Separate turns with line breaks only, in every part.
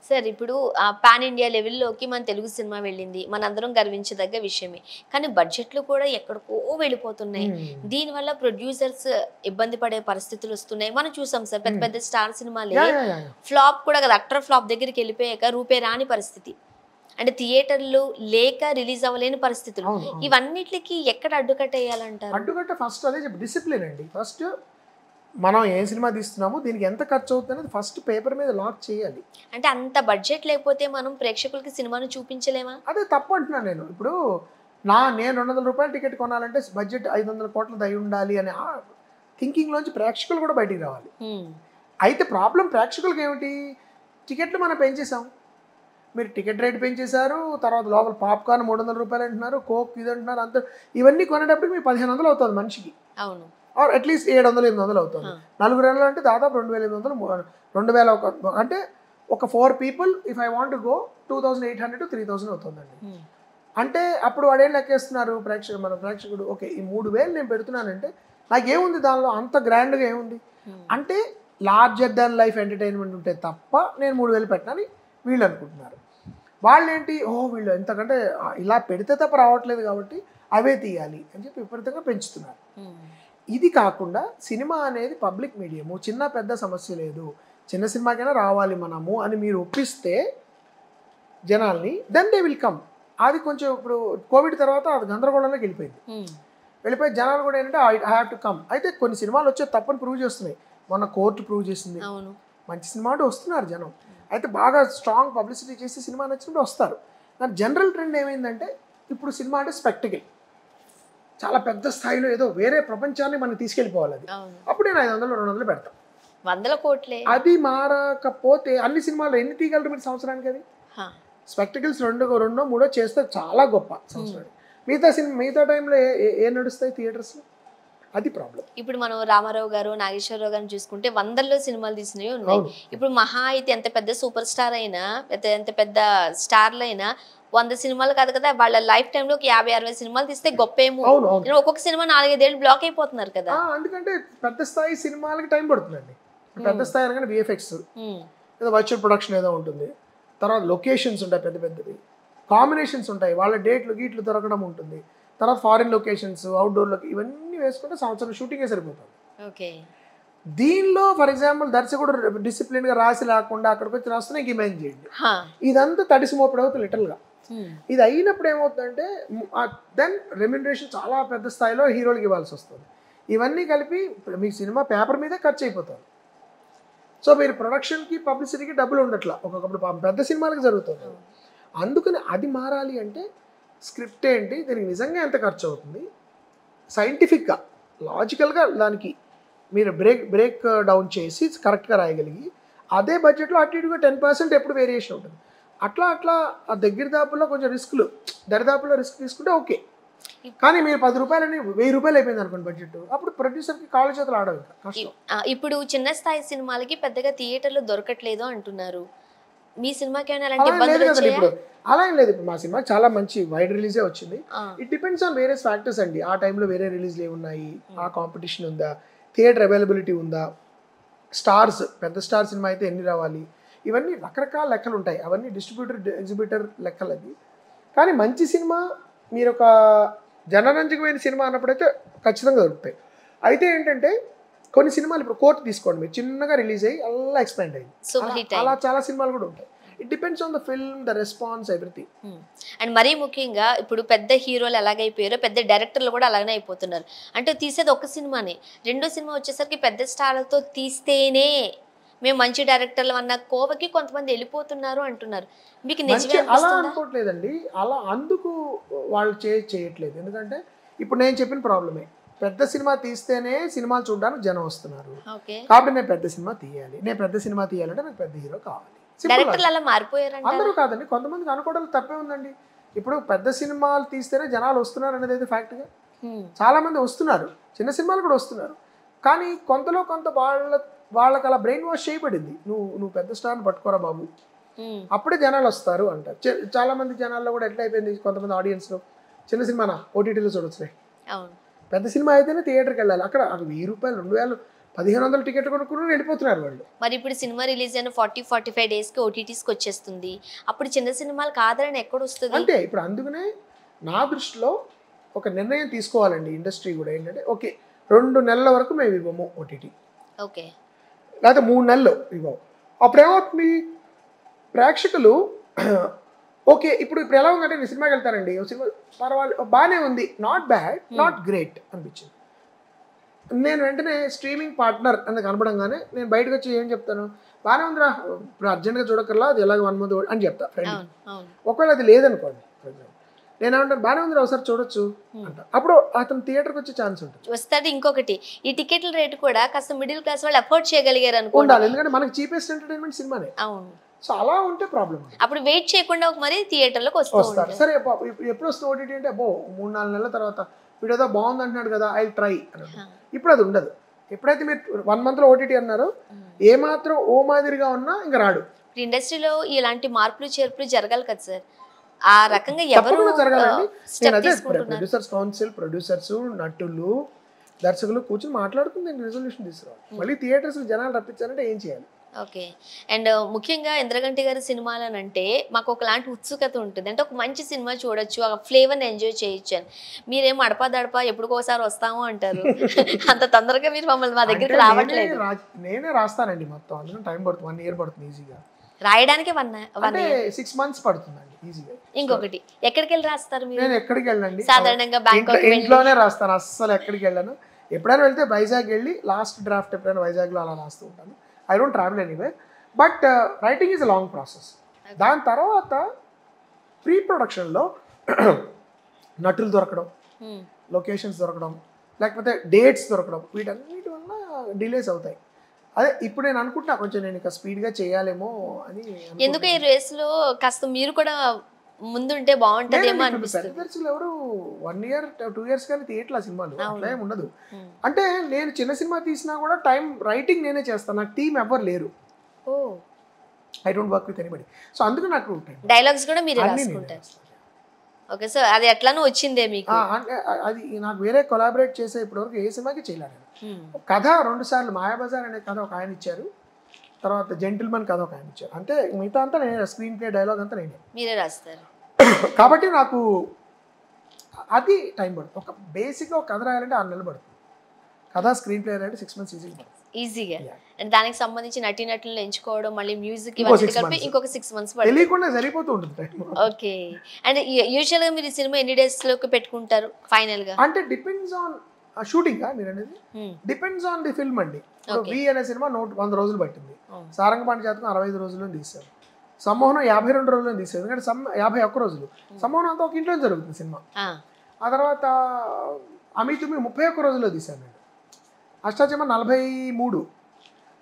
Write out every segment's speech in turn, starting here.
Sir ఇప్పుడు pan India లెవెల్లోకి మన Telugu cinema వెళ్ళింది. మనందరం గర్వించదగ్గ విషయమే. కానీ బడ్జెట్లు కూడా ఎక్కడికో వెళ్ళిపోతున్నాయి. దీనివల్ల ప్రొడ్యూసర్స్ ఇబ్బంది పడే పరిస్థితులు వస్తున్నాయి. మనం చూసాం సార్ పెద్ద పెద్ద స్టార్ సినిమాలే ఫ్లాప్ కూడా కదా, అట్టర్ ఫ్లాప్ దగ్గరికి వెళ్ళిపోయాక రూపే రాని పరిస్థితి. అంటే థియేటర్లు లేక రిలీజ్ అవ్వలేని పరిస్థితులు. ఇవన్నిటికి ఎక్కడ అడ్డుకట్ట వేయాలంటారు?
అడ్డుకట్ట ఫస్ట్ అదే డిసిప్లిన్ అండి. ఫస్ట్ మనం ఏ సినిమా తీస్తున్నామో దీనికి ఎంత ఖర్చు అవుతుంది అనేది ఫస్ట్ పేపర్ మీద లాక్ చేయాలి.
అంటే అంత బడ్జెట్ లేకపోతే మనం ప్రేక్షకులకి సినిమాను చూపించలేమా?
అదే తప్పు అంటున్నాను నేను. ఇప్పుడు నేను 200 రూపాయల టికెట్ కొనాలంటే బడ్జెట్ 500 కోట్లది అయి ఉండాలి అనే థింకింగ్లోంచి ప్రేక్షకులు కూడా బయటికి రావాలి. అయితే ప్రాబ్లం ప్రేక్షకులకి ఏమిటి, టికెట్లు మనం పెంచేసాం, మీరు టికెట్ రేట్ పెంచేశారు, తర్వాత లోపల పాప్కార్న్ 300 రూపాయలు అంటున్నారు, కోక్ ఇది అంటున్నారు, అంత ఇవన్నీ కొనేటప్పటికి మీకు 1500 అవుతుంది మనిషికి.
అవును,
ఆర్ అట్లీస్ట్ 700-800 అవుతుంది. 4 నెలలు అంటే దాదాపు 2800, 2000 అంటే ఒక 4 people if I want go 2800 to 3000 అవుతుందండి. అంటే అప్పుడు వాడేం లెక్కేస్తున్నారు మన ప్రేక్షకుడు, ఓకే ఈ 3000 నేను పెడుతున్నానంటే నాకేముంది దానిలో అంత గ్రాండ్గా ఏముంది అంటే లార్జర్ దాన్ లైఫ్ ఎంటర్టైన్మెంట్ ఉంటే తప్ప నేను 3000 పెట్టాలని వీళ్ళు అనుకుంటున్నారు. వాళ్ళు ఏంటి, వీళ్ళు ఎంతకంటే ఇలా పెడితే తప్ప రావట్లేదు కాబట్టి అవే తీయాలి అని చెప్పి విపరీతంగా పెంచుతున్నారు. ఇది కాకుండా సినిమా అనేది పబ్లిక్ మీడియము, చిన్న పెద్ద సమస్య లేదు, చిన్న సినిమాకైనా రావాలి మనము అని మీరు ఒప్పిస్తే జనాల్ని, దెన్ దే విల్ కమ్. అది కొంచెం ఇప్పుడు కోవిడ్ తర్వాత అది గందరగోళంలోకి వెళ్ళిపోయి జనాలు కూడా ఏంటంటే ఐ హ్యావ్ టు కమ్. అయితే కొన్ని సినిమాలు వచ్చే తప్పని ప్రూవ్ చేస్తున్నాయి. మొన్న కోర్టు ప్రూవ్ చేసింది. మంచి సినిమా అంటే వస్తున్నారు జనం. అయితే బాగా స్ట్రాంగ్ పబ్లిసిటీ చేసి సినిమా నచ్చినట్టు వస్తారు. కానీ జనరల్ ట్రెండ్ ఏమైందంటే ఇప్పుడు సినిమా అంటే స్పెక్టికల్, చాలా పెద్ద స్థాయిలో ఏదో వేరే ప్రపంచాన్ని మనం తీసుకెళ్ళిపోవాలి. అది అప్పుడు నేను 500-200 పెడతాం,
100 కోట్లే.
అది మారకపోతే అన్ని సినిమాలు ఎన్ని తీయగలరు మీరు సంవత్సరానికి? అది స్పెక్టికల్స్ 2-3 చేస్తే చాలా గొప్ప సంవత్సరానికి. మిగతా టైంలో ఏ నడుస్తాయి థియేటర్స్లో? అది ప్రాబ్లం.
ఇప్పుడు మనం రామారావు గారు, నాగేశ్వరరావు గారిని చూసుకుంటే 100లో సినిమాలు తీసినవి ఉన్నాయి. ఇప్పుడు మహా అయితే ఎంత పెద్ద సూపర్ స్టార్ అయినా, ఎంత పెద్ద స్టార్లు అయినా 100 సినిమాలు కాదు కదా, వాళ్ళ లైఫ్ టైంలో 50-60 సినిమాలు తీస్తే గొప్పేమో. ఒక్కొక్క సినిమా 4-5 ఏళ్ళు బ్లాక్ అయిపోతున్నారు కదా.
ఎందుకంటే పెద్ద స్థాయి సినిమాలకి టైం పడుతుందండి. పెద్ద స్థాయి అనగానే విఎఫ్ఎక్స్ ఏదో వర్చువల్ ప్రొడక్షన్ ఏదో ఉంటుంది, తర్వాత లొకేషన్స్ ఉంటాయి, పెద్ద పెద్దవి కాంబినేషన్స్ ఉంటాయి, వాళ్ళ డేట్లు గీట్లు దొరకడం ఉంటుంది, తర్వాత ఫారిన్ లొకేషన్స్, అవుట్డోర్ ఇవన్నీ వేసుకుంటే సంవత్సరం షూటింగే సరిపోతుంది. దీనిలో ఫర్ ఎగ్జాంపుల్ దర్శకుడు డిసిప్లిన్గా రాసి లేకుండా అక్కడికి వచ్చి రాస్తున్నా ఇంక ఇమాజిన్ చేయండి, ఇదంతా తడిసి మోపడి అవుతుంది లిటల్గా. ఇది అయినప్పుడు ఏమవుతుందంటే దెన్ రెమ్యునరేషన్ చాలా పెద్ద స్థాయిలో హీరోలకి ఇవ్వాల్సి వస్తుంది. ఇవన్నీ కలిపి మీ సినిమా పేపర్ మీదే ఖర్చు అయిపోతుంది. సో మీరు ప్రొడక్షన్కి పబ్లిసిటీకి డబ్బులు ఉండట్లా, ఒక్కొక్కప్పుడు పెద్ద సినిమాలకు జరుగుతుంది. అందుకని అది మారాలి అంటే స్క్రిప్ట్ ఏంటి, దీనికి నిజంగా ఎంత ఖర్చు అవుతుంది, సైంటిఫిక్గా లాజికల్గా దానికి మీరు బ్రేక్ డౌన్ చేసి కరెక్ట్గా రాయగలిగి అదే బడ్జెట్లో అటు ఇటుగా 10% ఎప్పుడు వేరియేషన్ ఉంటుంది. అట్లా ఆ దగ్గర దాపుల్లో కొంచెం దరిదాపుల్లో రిస్క్ తీసుకుంటే ఓకే. కానీ మీరు 10 రూపాయలని 1000 రూపాయలు అయిపోయింది అనుకోండి బడ్జెట్, అప్పుడు ప్రొడ్యూసర్కి కాళ్ళ చేతులు ఆడవు కష్టం.
ఇప్పుడు చిన్న స్థాయి సినిమాలకి పెద్దగా థియేటర్లు దొరకట్లేదు అంటున్నారు. మీ సినిమాకి
ఇప్పుడు అలా ఏం లేదు. ఇప్పుడు మా సినిమాకి చాలా మంచి వైడ్ రిలీజే వచ్చింది. It depends on various factors అండి. ఆ టైంలో వేరే రిలీజ్లు ఏమున్నాయి, ఆ కాంపిటీషన్ ఉందా, థియేటర్ అవైలబిలిటీ ఉందా, స్టార్స్ పెద్ద స్టార్ సినిమా అయితే ఎన్ని రావాలి, ఇవన్నీ రకరకాల లెక్కలు ఉంటాయి. అవన్నీ డిస్ట్రిబ్యూటర్ ఎగ్జిబ్యూటర్ లెక్కలు అవి. కానీ మంచి సినిమా మీరు ఒక జనరంజకమైన సినిమా అన్నప్పుడైతే ఖచ్చితంగా దొరుకుతాయి. అయితే ఏంటంటే కొన్ని సినిమాలు ఇప్పుడు కోర్టు తీసుకోండి, మీరు చిన్నగా రిలీజ్ అయ్యి అలా ఎక్స్పాండ్ అయ్యింది, అలా చాలా సినిమాలు కూడా ఉంటాయి. It depends on the film, the response, everything.
And మరీ ముఖ్యంగా ఇప్పుడు పెద్ద హీరోలు ఎలాగైపోయారో పెద్ద డైరెక్టర్లు కూడా అలాగనే అయిపోతున్నారు. అంటే తీసేది ఒక సినిమానే, రెండో సినిమా వచ్చేసరికి పెద్ద స్టార్లతో తీస్తేనే మేము మంచి డైరెక్టర్లు అన్న కోవకి కొంతమంది వెళ్ళిపోతున్నారు అంటున్నారు. మీకు నిజమే
అలా అనుకోవట్లేదండి, అలా అందుకు వాళ్ళు చేయట్లేదు. ఎందుకంటే ఇప్పుడు నేను చెప్పిన ప్రాబ్లమే, పెద్ద సినిమా తీస్తేనే సినిమాలు చూడడానికి జనం వస్తున్నారు కాబట్టి నేను పెద్ద సినిమా తీయాలంటే నాకు పెద్ద హీరో కావాలి. అందరూ కాదండి, కొంతమందికి అనుకోవడం తప్పే ఉందండి. ఇప్పుడు పెద్ద సినిమాలు తీస్తేనే జనాలు వస్తున్నారు అనేది అయితే ఫ్యాక్ట్గా చాలా మంది వస్తున్నారు, చిన్న సినిమాలు కూడా వస్తున్నారు. కానీ కొంతలో కొంత వాళ్ళకి అలా బ్రెయిన్ వాష్ చేయబడింది, నువ్వు పెద్ద స్టార్ని పట్టుకోరా బాబు అప్పుడే జనాలు వస్తారు అంటారు. చాలా మంది జనాల్లో కూడా ఎట్లా అయిపోయింది, కొంతమంది ఆడియన్స్లో చిన్న సినిమానా ఓటీటీలో చూడొచ్చులే, పెద్ద సినిమా అయితేనే థియేటర్కి వెళ్ళాలి, అక్కడ 1000 రూపాయలు 2000 1500 టికెట్ కొనుక్కుని వెళ్ళిపోతున్నారు వాళ్ళు.
మరి ఇప్పుడు సినిమా రిలీజ్ అయిన 40-45 డేస్కి ఓటీటీస్కి వచ్చేస్తుంది. అప్పుడు చిన్న సినిమాలకు ఆదరణ ఎక్కడ వస్తుంది?
అంటే ఇప్పుడు అందుకనే నా దృష్టిలో ఒక నిర్ణయం తీసుకోవాలండి ఇండస్ట్రీ కూడా. ఏంటంటే ఓకే 2 నెలల వరకు మేము ఇవ్వము ఓటీటీ,
ఓకే,
లేకపోతే 3 నెలలు ఇవ్వము. అప్పుడు ఏమవుతుంది, ప్రేక్షకులు ఓకే ఇప్పుడు ఎలా ఉందంటే నేను సినిమాకి వెళ్తానండి, సినిమా పర్వాలేదు బాగానే ఉంది, నాట్ బ్యాడ్ నాట్ గ్రేట్ అనిపించింది. నేను వెంటనే స్ట్రీమింగ్ పార్ట్నర్ అని కనపడంగానే నేను బయటకు వచ్చి ఏం చెప్తాను, బాగానే ఉందిరా ఇప్పుడు అర్జెంట్గా చూడక్కర్లా, అది ఎలాగ 1 month అని చెప్తా ఫ్రెండ్. ఒకవేళ అది లేదనుకోండి, ఫర్ ఎగ్జాంపుల్ నేను ఏమంటాను బాగానే ఉందిరా ఒకసారి చూడొచ్చు అంట, అప్పుడు అతను థియేటర్కి వచ్చే ఛాన్స్ ఉంటుంది.
వస్తాడు. ఇంకొకటి ఈ టికెట్ల రేటు కూడా కాస్త మిడిల్ క్లాస్ వాళ్ళు అఫోర్డ్ చేయగలిగారు అనుకోండి,
ఉండాలి. ఎందుకంటే మనకి చీపెస్ట్ ఎంటర్టైన్మెంట్ సినిమానే.
అవును,
సో అలా ఉంటే ప్రాబ్లం.
అప్పుడు వెయిట్ చేయకుండా మరి థియేటర్లోకి
వస్తారు. సరే ఎప్పుడు వస్తుంది ఓటీటీ అంటే అబ్బో 3-4 నెలల తర్వాత వీడు ఏదో బాగుంది అంటున్నాడు కదా ఐ ట్రై అని. ఇప్పుడు అది ఉండదు. ఎప్పుడైతే మీరు 1 month ఓటీటీ అన్నారో ఏమాత్రం ఓ మాదిరిగా ఉన్నా ఇంకా రాడు.
ఇండస్ట్రీలో ఇలాంటి మార్పులు చేర్పులు జరగాలి కదా సార్, ఆ రకంగా ఎవరు
జరగాలండి. నేను అదే ప్రొడ్యూసర్స్ కౌన్సిల్, ప్రొడ్యూసర్స్, నటులు, దర్శకులు కూర్చొని మాట్లాడుకుని రిజల్యూషన్ తీసుకురావాలి. మళ్ళీ థియేటర్స్ జనాలు రప్పించాలంటే ఏం చేయాలి?
ఓకే. అండ్ ముఖ్యంగా ఇంద్రగంటి గారి సినిమాలు అని అంటే మాకు ఒకలాంటి ఉత్సుకత ఉంటుంది. అంటే ఒక మంచి సినిమా చూడొచ్చు, ఆ ఫ్లేవర్ని ఎంజాయ్ చేయొచ్చు అని. మీరేం అడపా ఎప్పుడుకోసారి వస్తాము అంటారు. అంత తొందరగా మీరు మమ్మల్ని మా దగ్గరికి రావట్లేదు.
నేనే రాస్తానండి మొత్తం, అందులో టైం పడుతుంది, 1 year పడుతుంది ఈజీగా
రాయడానికి.
6 months పడుతుందండి ఈజీగా.
ఇంకొకటి ఎక్కడికి వెళ్ళి రాస్తారు మీరు?
నేను ఎక్కడికి వెళ్ళండి,
సాధారణంగా బ్యాంకాక్
ఇంట్లోనే రాస్తాను, అస్సలు ఎక్కడికి వెళ్ళాను. ఎప్పుడైనా వెళ్తే వైజాగ్ వెళ్ళి లాస్ట్ డ్రాఫ్ట్ ఎప్పుడైనా వైజాగ్లో అలా రాస్తూ ఉంటాను. I don't travel anyway, but writing is a long process. దాని తర్వాత ప్రీ ప్రొడక్షన్లో నటులు దొరకడం, లొకేషన్స్ దొరకడం, లేకపోతే డేట్స్ దొరకడం, వీటన్నిటి వల్ల డిలేస్ అవుతాయి. అదే ఇప్పుడు నేను అనుకుంటున్నా కొంచెం నేను ఇంకా స్పీడ్గా చేయాలేమో అని.
ఎందుకు ఈ రేస్లో కాస్త మీరు కూడా ముందుంటే బాగుంటుందేమో అనిపిస్తుంది.
దర్శకులు ఎవరు 1 year 2 years కానీ తీయట్లా సినిమాలు, అట్లా ఏమి ఉండదు. అంటే నేను చిన్న సినిమా తీసినా కూడా టైం రైటింగ్ నేనే చేస్తాను, నాకు టీం ఎవరు లేరు. I don't work with anybody. So అందుకు నాకు
డైలాగ్స్ కూడా మీరే రాసుకుంటారు. ఓకే, సో అది ఎట్లానూ వచ్చిందే మీకు?
అంటే అది నాకు వేరే కొలాబరేట్ చేసే ఇప్పటివరకు ఏ సినిమాకి చేయలేదు. కథ 2 సార్లు మాయాబజార్ అనే కథ ఒక ఆయన ఇచ్చారు, తర్వాత జెంటిల్మన్ కథ ఒక ఆయన ఇచ్చారు. అంటే మిగతా అంతా నేనే, స్క్రీన్ ప్లే డైలాగ్ అంతా నేనే,
మీరే రాస్తారు.
కాబట్టి నాకు అది టైం పడుతుంది. ఒక బేసిక్గా ఒక కథ రాయాలంటే 6 నెలలు పడుతుంది. కథ స్క్రీన్ ప్లే రాయాలంటే 6 months
ఈజీగా. అండ్ దానికి సంబంధించి నటీనటులను ఎంచుకోవడం, మళ్ళీ మ్యూజిక్ ఇవన్నీ కలిపి ఇంకొక 6 months పడుతుంది.
తెలియకుండా సరిపోతూ ఉంటుంది.
ఓకే. అండ్ యూజువల్ గా మీరు సినిమా ఎన్ని డేస్ లోకి పెట్టుకుంటారు ఫైనల్ గా?
అంటే డిపెండ్స్ ఆన్ షూటింగ్ మీరు అనేది, డిపెండ్స్ ఆన్ ది ఫిల్మ్ అండి. వి అనే సినిమా 100 రోజులు పట్టింది. సారంగపాణి జాతకం 65 రోజుల్లో తీశారు. సమ్మోహనం 52 రోజుల్లో తీశారు, ఎందుకంటే 51 రోజులు. సమ్మోహనం అంతా ఒక ఇంట్లో జరుగుతుంది సినిమా. ఆ తర్వాత అమితుమి 31 రోజుల్లో తీశాను నేను. అష్టాచమ్మ 43,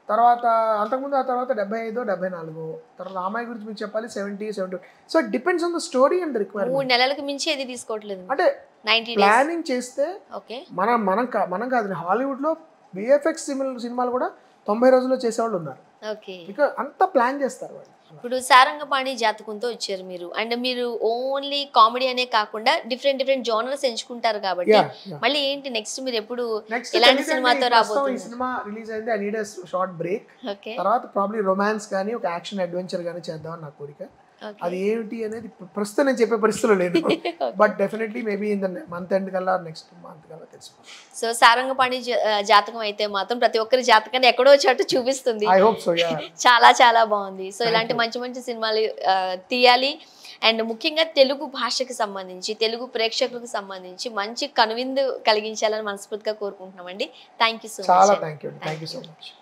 తర్వాత అంతకుముందు ఆ తర్వాత 75, 74, తర్వాత అమ్మాయి గురించి మీకు చెప్పాలి 70, 70. So it depends on the story and requirement.
3 నెలలకు మించి ఏది తీసుకోవట్లేదు
అంటే
90
ప్లానింగ్ చేస్తే.
ఓకే,
మనం కాదు, హాలీవుడ్లో విఎఫ్ఎక్స్ సినిమాలు కూడా 90 రోజుల్లో చేసేవాళ్ళు ఉన్నారు.
ఓకే,
ఇక అంతా ప్లాన్ చేస్తారు వాళ్ళు.
ఇప్పుడు సారంగపాణి జాతకంతో వచ్చారు మీరు, అండ్ మీరు ఓన్లీ కామెడీ అనే కాకుండా డిఫరెంట్ జోనర్స్ ఎంచుకుంటారు కాబట్టి మళ్ళీ ఏంటి నెక్స్ట్ మీరు ఎప్పుడు ఎలాంటి సినిమాతో రాబోతున్నారు?
ఈ సినిమా రిలీజ్ అయింది, I need a short break. తర్వాత ప్రాబ్లీ రొమాన్స్ కానీ ఒక యాక్షన్ అడ్వెంచర్ కానీ చేద్దామని నా కోరిక. అది ఏమిటి అనేది ప్రస్తుతం నేను చెప్పే పరిస్థితుల్లో లేదు, but definitely maybe in the month end కల్లా నెక్స్ట్ మంత్ కల్లా తెలిసిపోతుంది.
సో సారంగపాణి జాతకం అయితే మాత్రం ప్రతి ఒక్కరి జాతకాన్ని ఎక్కడో చోట చూపిస్తుంది.
I hope so.
చాలా బాగుంది. సో ఇలాంటి మంచి సినిమాలు తీయాలి. అండ్ ముఖ్యంగా తెలుగు భాషకి సంబంధించి, తెలుగు ప్రేక్షకులకు సంబంధించి మంచి కనువిందు కలిగించాలని మనస్ఫూర్తిగా కోరుకుంటున్నామండి. Thank you so much.
చాలా థ్యాంక్ యూ సో మచ్.